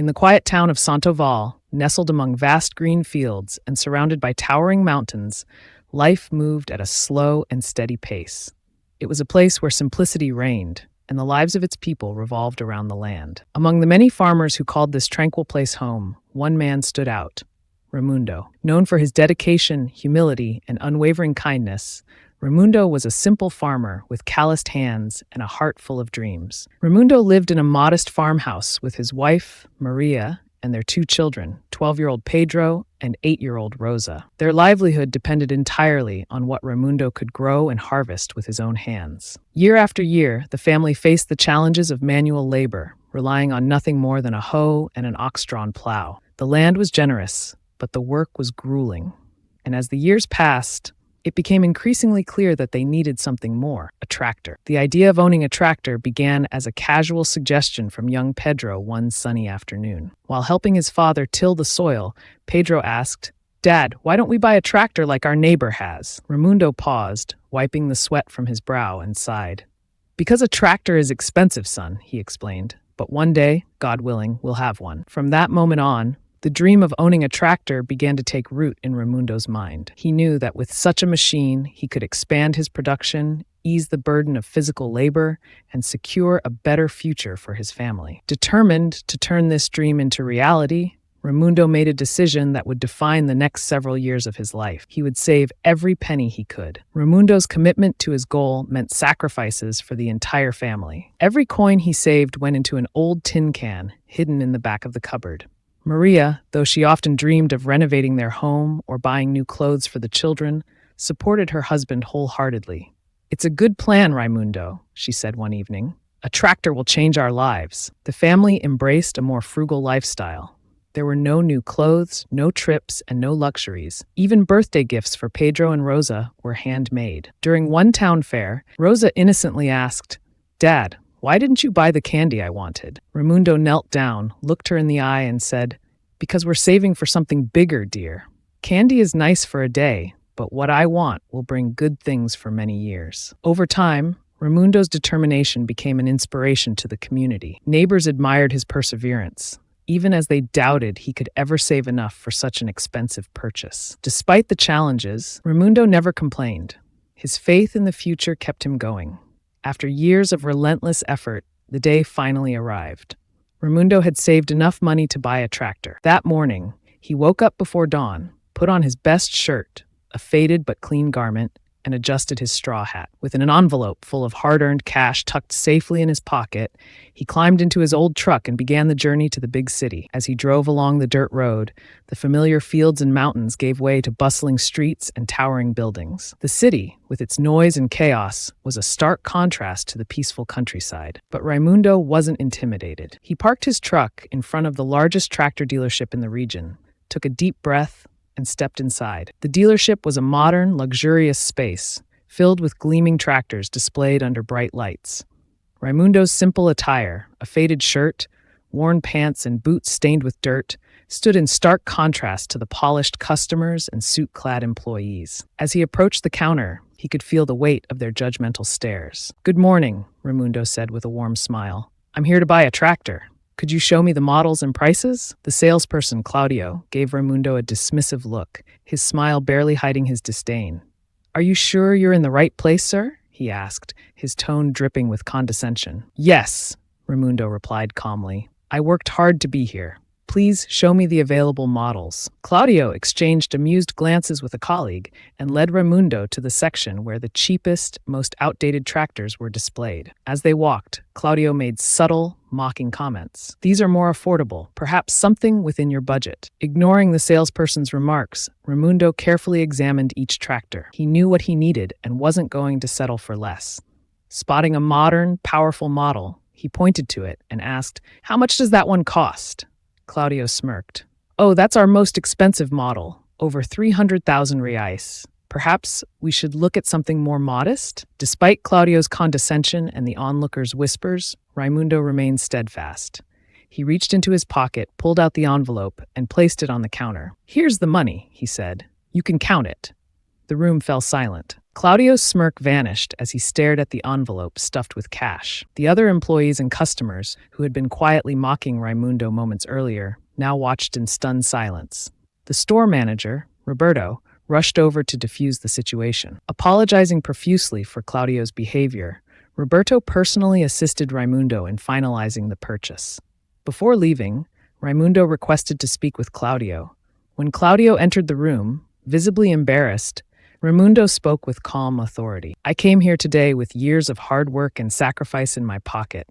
In the quiet town of Santo Val, nestled among vast green fields and surrounded by towering mountains, life moved at a slow and steady pace. It was a place where simplicity reigned, and the lives of its people revolved around the land. Among the many farmers who called this tranquil place home, one man stood out: Raimundo. Known for his dedication, humility, and unwavering kindness, Raimundo was a simple farmer with calloused hands and a heart full of dreams. Raimundo lived in a modest farmhouse with his wife, Maria, and their two children, 12-year-old Pedro and 8-year-old Rosa. Their livelihood depended entirely on what Raimundo could grow and harvest with his own hands. Year after year, the family faced the challenges of manual labor, relying on nothing more than a hoe and an ox-drawn plow. The land was generous, but the work was grueling. And as the years passed, it became increasingly clear that they needed something more: a tractor. The idea of owning a tractor began as a casual suggestion from young Pedro one sunny afternoon. While helping his father till the soil, Pedro asked, "Dad, why don't we buy a tractor like our neighbor has?" Raimundo paused, wiping the sweat from his brow, and sighed. "Because a tractor is expensive, son," he explained. "But one day, God willing, we'll have one." From that moment on, the dream of owning a tractor began to take root in Raimundo's mind. He knew that with such a machine, he could expand his production, ease the burden of physical labor, and secure a better future for his family. Determined to turn this dream into reality, Raimundo made a decision that would define the next several years of his life. He would save every penny he could. Raimundo's commitment to his goal meant sacrifices for the entire family. Every coin he saved went into an old tin can hidden in the back of the cupboard. Maria, though she often dreamed of renovating their home or buying new clothes for the children, supported her husband wholeheartedly. "It's a good plan, Raimundo," she said one evening. "A tractor will change our lives." The family embraced a more frugal lifestyle. There were no new clothes, no trips, and no luxuries. Even birthday gifts for Pedro and Rosa were handmade. During one town fair, Rosa innocently asked, "Dad, why didn't you buy the candy I wanted?" Raimundo knelt down, looked her in the eye, and said, "Because we're saving for something bigger, dear. Candy is nice for a day, but what I want will bring good things for many years." Over time, Raimundo's determination became an inspiration to the community. Neighbors admired his perseverance, even as they doubted he could ever save enough for such an expensive purchase. Despite the challenges, Raimundo never complained. His faith in the future kept him going. After years of relentless effort, the day finally arrived. Raimundo had saved enough money to buy a tractor. That morning, he woke up before dawn, put on his best shirt, a faded but clean garment, and adjusted his straw hat. With an envelope full of hard-earned cash tucked safely in his pocket, he climbed into his old truck and began the journey to the big city. As he drove along the dirt road, the familiar fields and mountains gave way to bustling streets and towering buildings. The city, with its noise and chaos, was a stark contrast to the peaceful countryside. But Raimundo wasn't intimidated. He parked his truck in front of the largest tractor dealership in the region, took a deep breath, and stepped inside. The dealership was a modern, luxurious space, filled with gleaming tractors displayed under bright lights. Raimundo's simple attire, a faded shirt, worn pants, and boots stained with dirt, stood in stark contrast to the polished customers and suit-clad employees. As he approached the counter, he could feel the weight of their judgmental stares. "Good morning," Raimundo said with a warm smile. "I'm here to buy a tractor. Could you show me the models and prices?" The salesperson, Claudio, gave Raimundo a dismissive look, his smile barely hiding his disdain. "Are you sure you're in the right place, sir?" he asked, his tone dripping with condescension. "Yes," Raimundo replied calmly. "I worked hard to be here. Please show me the available models." Claudio exchanged amused glances with a colleague and led Raimundo to the section where the cheapest, most outdated tractors were displayed. As they walked, Claudio made subtle, mocking comments. "These are more affordable, perhaps something within your budget." Ignoring the salesperson's remarks, Raimundo carefully examined each tractor. He knew what he needed and wasn't going to settle for less. Spotting a modern, powerful model, he pointed to it and asked, "How much does that one cost?" Claudio smirked. "Oh, that's our most expensive model, over 300,000 reais. Perhaps we should look at something more modest?" Despite Claudio's condescension and the onlookers' whispers, Raimundo remained steadfast. He reached into his pocket, pulled out the envelope, and placed it on the counter. "Here's the money," he said. "You can count it." The room fell silent. Claudio's smirk vanished as he stared at the envelope stuffed with cash. The other employees and customers, who had been quietly mocking Raimundo moments earlier, now watched in stunned silence. The store manager, Roberto, rushed over to defuse the situation. Apologizing profusely for Claudio's behavior, Roberto personally assisted Raimundo in finalizing the purchase. Before leaving, Raimundo requested to speak with Claudio. When Claudio entered the room, visibly embarrassed, Raimundo spoke with calm authority. "I came here today with years of hard work and sacrifice in my pocket.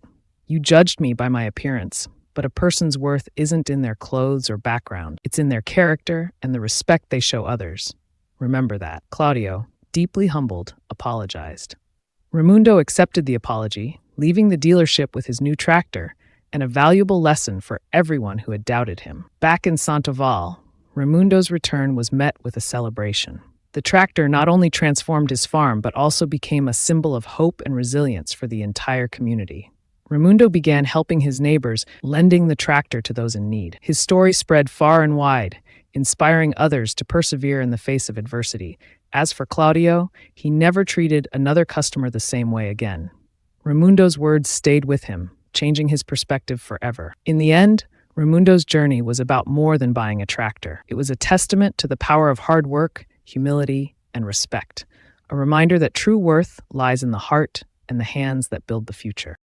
You judged me by my appearance, but a person's worth isn't in their clothes or background. It's in their character and the respect they show others. Remember that." Claudio, deeply humbled, apologized. Raimundo accepted the apology, leaving the dealership with his new tractor and a valuable lesson for everyone who had doubted him. Back in Santo Val, Raimundo's return was met with a celebration. The tractor not only transformed his farm but also became a symbol of hope and resilience for the entire community. Raimundo began helping his neighbors, lending the tractor to those in need. His story spread far and wide, inspiring others to persevere in the face of adversity. As for Claudio, he never treated another customer the same way again. Raimundo's words stayed with him, changing his perspective forever. In the end, Raimundo's journey was about more than buying a tractor. It was a testament to the power of hard work, humility, and respect, a reminder that true worth lies in the heart and the hands that build the future.